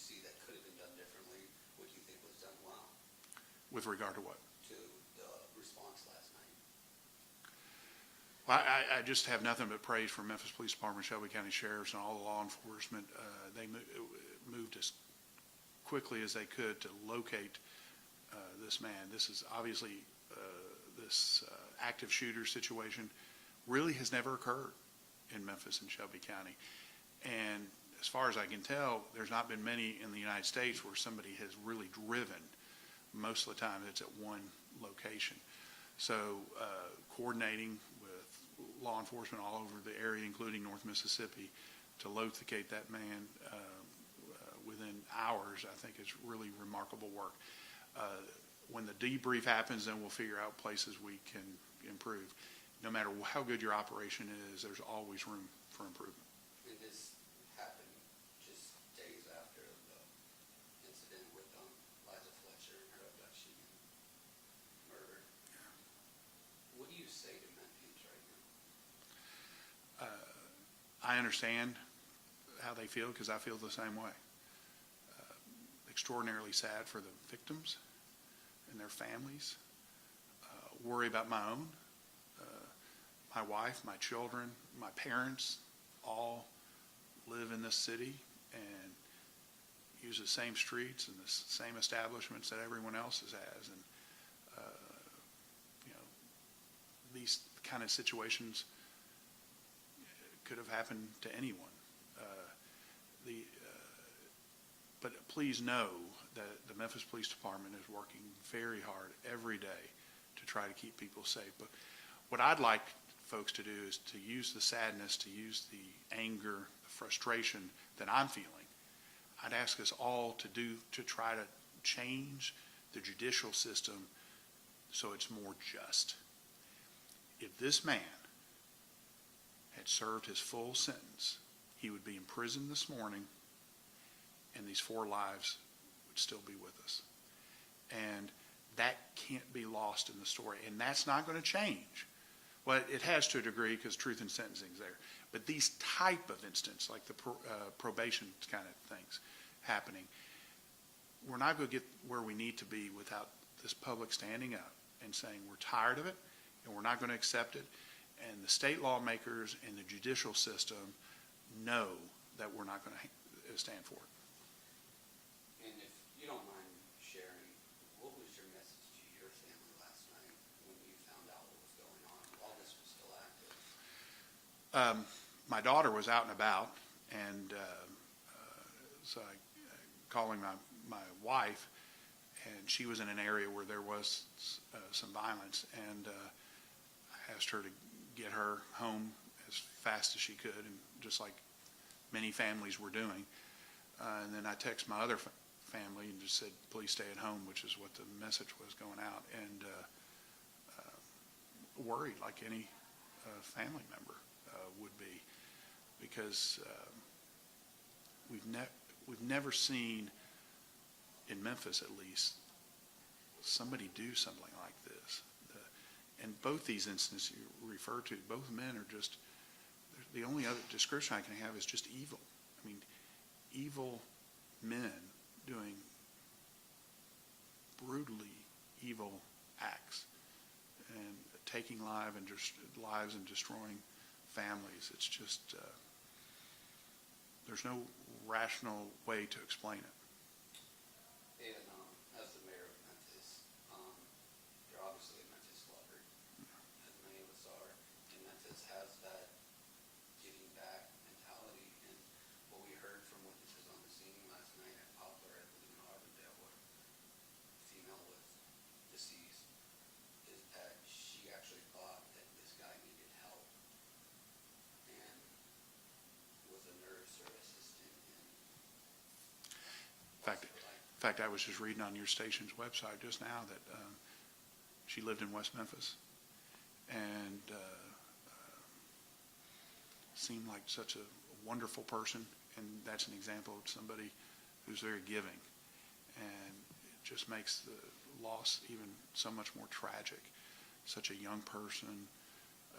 see that could have been done differently? What do you think was done well? With regard to what? To the response last night. Well, I just have nothing but praise for Memphis Police Department, Shelby County Sheriffs, and all the law enforcement. They moved as quickly as they could to locate this man. This is obviously this active shooter situation really has never occurred in Memphis and Shelby County. And as far as I can tell, there's not been many in the United States where somebody has really driven. Most of the time it's at one location. So coordinating with law enforcement all over the area, including North Mississippi, to locate that man within hours, I think is really remarkable work. When the debrief happens, then we'll figure out places we can improve. No matter how good your operation is, there's always room for improvement. And this happened just days after the incident with Liza Fletcher and her abduction and murder. Yeah. What do you say to Memphis right now? I understand how they feel because I feel the same way. Extraordinarily sad for the victims and their families. Worry about my own. My wife, my children, my parents all live in this city and use the same streets and the same establishments that everyone else has. And, these kind of situations could have happened to anyone. But please know that the Memphis Police Department is working very hard every day to try to keep people safe. But what I'd like folks to do is to use the sadness, to use the anger, the frustration that I'm feeling. I'd ask us all to try to change the judicial system so it's more just. If this man had served his full sentence, he would be in prison this morning, and these 4 lives would still be with us. And that can't be lost in the story. And that's not going to change. Well, it has to a degree because truth in sentencing is there. But these type of incidents, like the probation kind of things happening, we're not going to get where we need to be without this public standing up and saying we're tired of it and we're not going to accept it. And the state lawmakers and the judicial system know that we're not going to stand for it. And if you don't mind sharing, what was your message to your family last night when you found out what was going on while this was still active? My daughter was out and about, and so I calling my wife, and she was in an area where there was some violence, and I asked her to get her home as fast as she could, and just like many families were doing. And then I texted my other family and just said, please stay at home, which is what the message was going out, and worried like any family member would be, because we've never seen, in Memphis at least, somebody do something like this. And both these incidents you refer to, both men are just, the only other description I can have is just evil. I mean, evil men doing brutally evil acts and taking lives and destroying families. It's just, there's no rational way to explain it. And as the mayor of Memphis, you're obviously a Memphis lover, as many of us are, and Memphis has that giving back mentality. And what we heard from witnesses on the scene last night at Poplar, I believe in Auburndale, where a female was deceased, is that she actually thought that this guy needed help and was a nurse or assistant. In fact, I was just reading on your station's website just now that she lived in West Memphis and seemed like such a wonderful person, and that's an example of somebody who's very giving, and it just makes the loss even so much more tragic. Such a young person,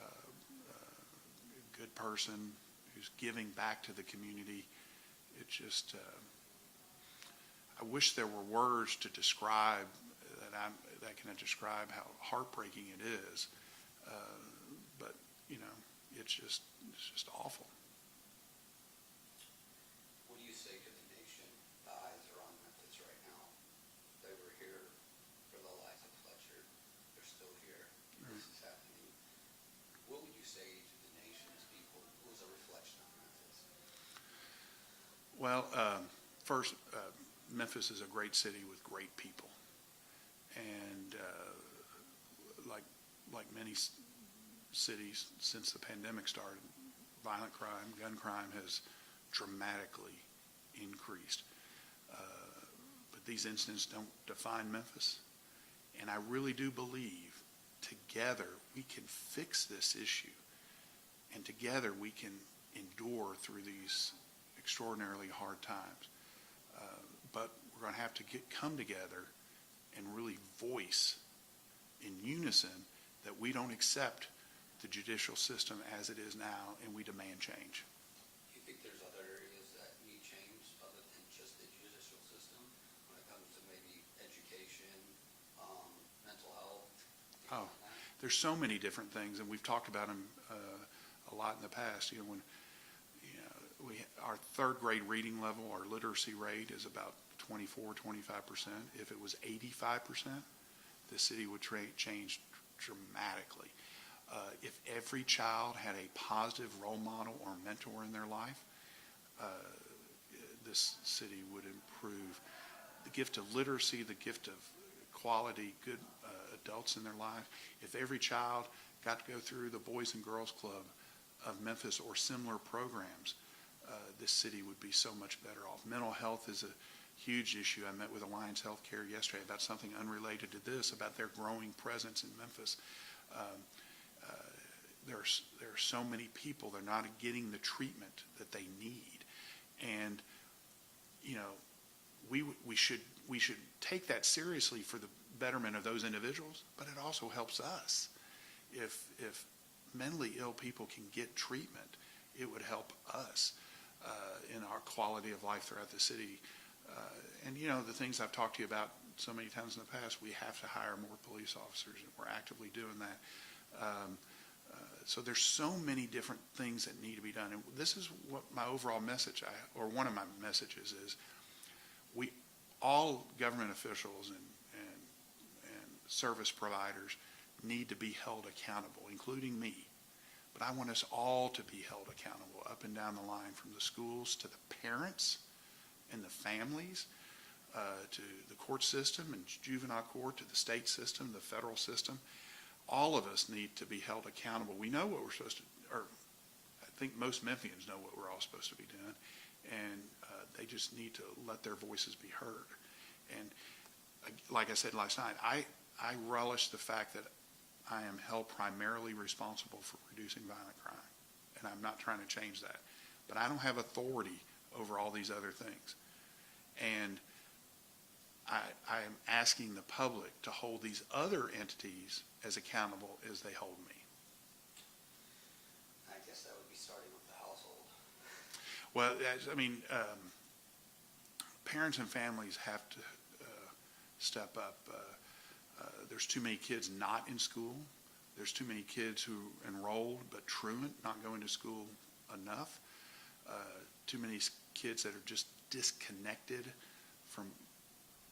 a good person who's giving back to the community. It just I wish there were words to describe that can describe how heartbreaking it is. But you know, it's just awful. What do you say to the nation? The eyes are on Memphis right now. They were here for the life of Fletcher. They're still here. This is happening. What would you say to the nation as people? What was a reflection of Memphis? Well, first, Memphis is a great city with great people, and like many cities since the pandemic started, violent crime, gun crime has dramatically increased. But these incidents don't define Memphis, and I really do believe together we can fix this issue, and together we can endure through these extraordinarily hard times. But we're going to have to come together and really voice in unison that we don't accept the judicial system as it is now, and we demand change. Do you think there's other areas that need change other than just the judicial system when it comes to maybe education, mental health? Oh, there's so many different things, and we've talked about them a lot in the past. You know, when our third grade reading level, our literacy rate is about 24-25%. If it was 85%, the city would change dramatically. If every child had a positive role model or mentor in their life, this city would improve. The gift of literacy, the gift of quality, good adults in their life. If every child got to go through the Boys and Girls Club of Memphis or similar programs, this city would be so much better off. Mental health is a huge issue. I met with Alliance Healthcare yesterday about something unrelated to this, about their growing presence in Memphis. There are so many people, they're not getting the treatment that they need. And, you know, we should take that seriously for the betterment of those individuals, but it also helps us. If mentally ill people can get treatment, it would help us in our quality of life throughout the city. And, you know, the things I've talked to you about so many times in the past, we have to hire more police officers, and we're actively doing that. So there's so many different things that need to be done. And this is what my overall message, or one of my messages is, all government officials and service providers need to be held accountable, including me. But I want us all to be held accountable up and down the line, from the schools to the parents and the families, to the court system and juvenile court, to the state system, the federal system. All of us need to be held accountable. We know what we're supposed to, or I think most Memphians know what we're all supposed to be doing, and they just need to let their voices be heard. And like I said last night, I relish the fact that I am held primarily responsible for reducing violent crime, and I'm not trying to change that. But I don't have authority over all these other things. And I am asking the public to hold these other entities as accountable as they hold me. I guess that would be starting with the household. Well, I mean, parents and families have to step up. There's too many kids not in school. There's too many kids who enrolled but truant, not going to school enough. Too many kids that are just disconnected from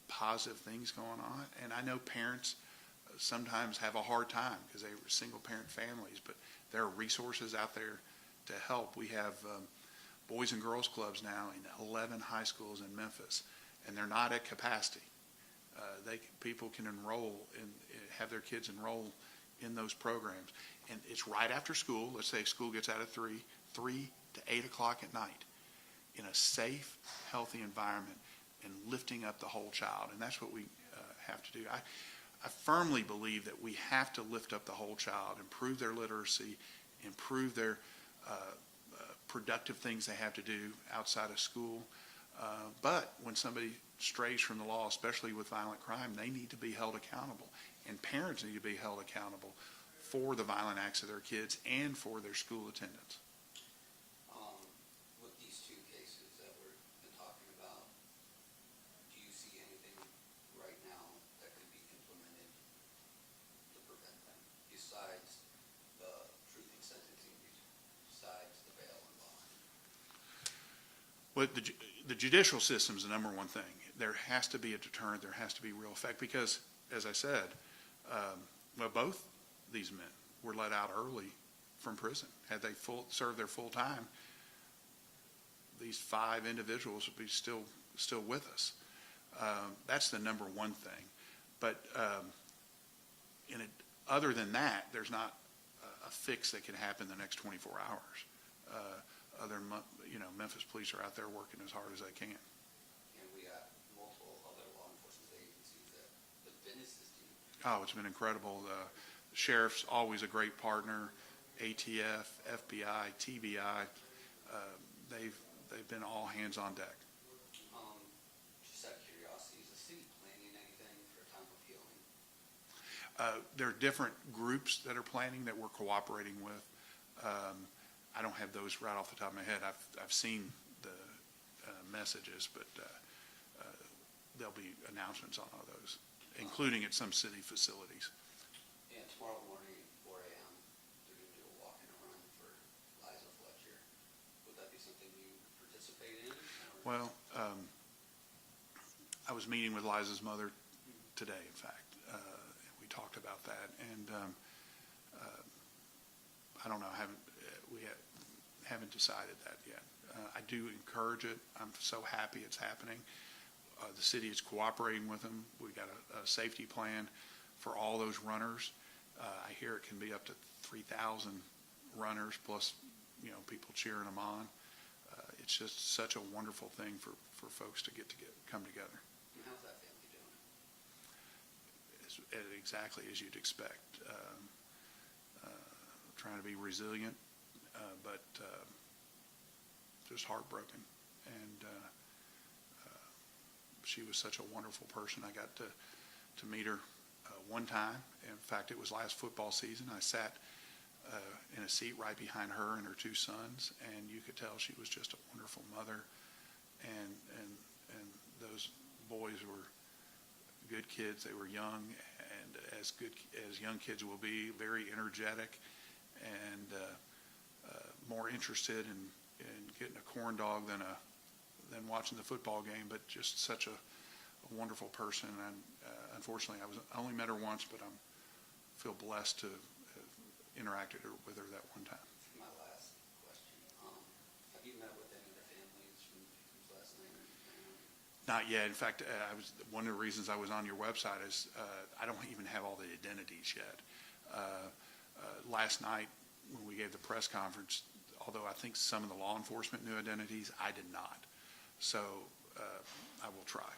positive things going on. And I know parents sometimes have a hard time because they were single parent families, but there are resources out there to help. We have Boys and Girls Clubs now in 11 high schools in Memphis, and they're not at capacity. People can enroll and have their kids enroll in those programs. And it's right after school. Let's say school gets out at 3 to 8 o'clock at night, in a safe, healthy environment, and lifting up the whole child. And that's what we have to do. I firmly believe that we have to lift up the whole child, improve their literacy, improve their productive things they have to do outside of school. But when somebody strays from the law, especially with violent crime, they need to be held accountable. And parents need to be held accountable for the violent acts of their kids and for their school attendance. With these two cases that we've been talking about, do you besides the truth in sentencing, besides the bail and bond? Well, the judicial system is the number one thing. There has to be a deterrent. There has to be real effect because, as I said, well, both these men were let out early from prison. Had they served their full time, these 5 individuals would be still with us. That's the number one thing. But other than that, there's not a fix that can happen the next 24 hours. Other than, Memphis police are out there working as hard as they can. And we got multiple other law enforcement agencies that have been assisting. Oh, it's been incredible. The sheriff's always a great partner. ATF, FBI, TBI, they've been all hands on deck. Just out of curiosity, is the city planning anything for a time of healing? There are different groups that are planning that we're cooperating with. I don't have those right off the top of my head. I've seen the messages, but there'll be announcements on all those, including at some city facilities. And tomorrow morning, 4 a.m., they're going to do a walk and a run for Liza Fletcher. Would that be something you participate in? Or? Well, I was meeting with Liza's mother today, in fact. We talked about that, and I don't know. We haven't decided that yet. I do encourage it. I'm so happy it's happening. The city is cooperating with them. We got a safety plan for all those runners. I hear it can be up to 3,000 runners plus, people cheering them on. It's just such a wonderful thing for folks to come together. And how's that family doing? Exactly as you'd expect. Trying to be resilient, but just heartbroken. And she was such a wonderful person. I got to meet her one time. In fact, it was last football season. I sat in a seat right behind her and her 2 sons, and you could tell she was just a wonderful mother. And those boys were good kids. They were young, and as young kids will be, very energetic, and more interested in getting a corn dog than watching the football game, but just such a wonderful person. And unfortunately, I only met her once, but I feel blessed to have interacted with her that one time. My last question. Have you met with any of the families from the victims last night? Not yet. In fact, one of the reasons I was on your website is I don't even have all the identities yet. Last night, when we gave the press conference, although I think some of the law enforcement knew identities, I did not. So I will try.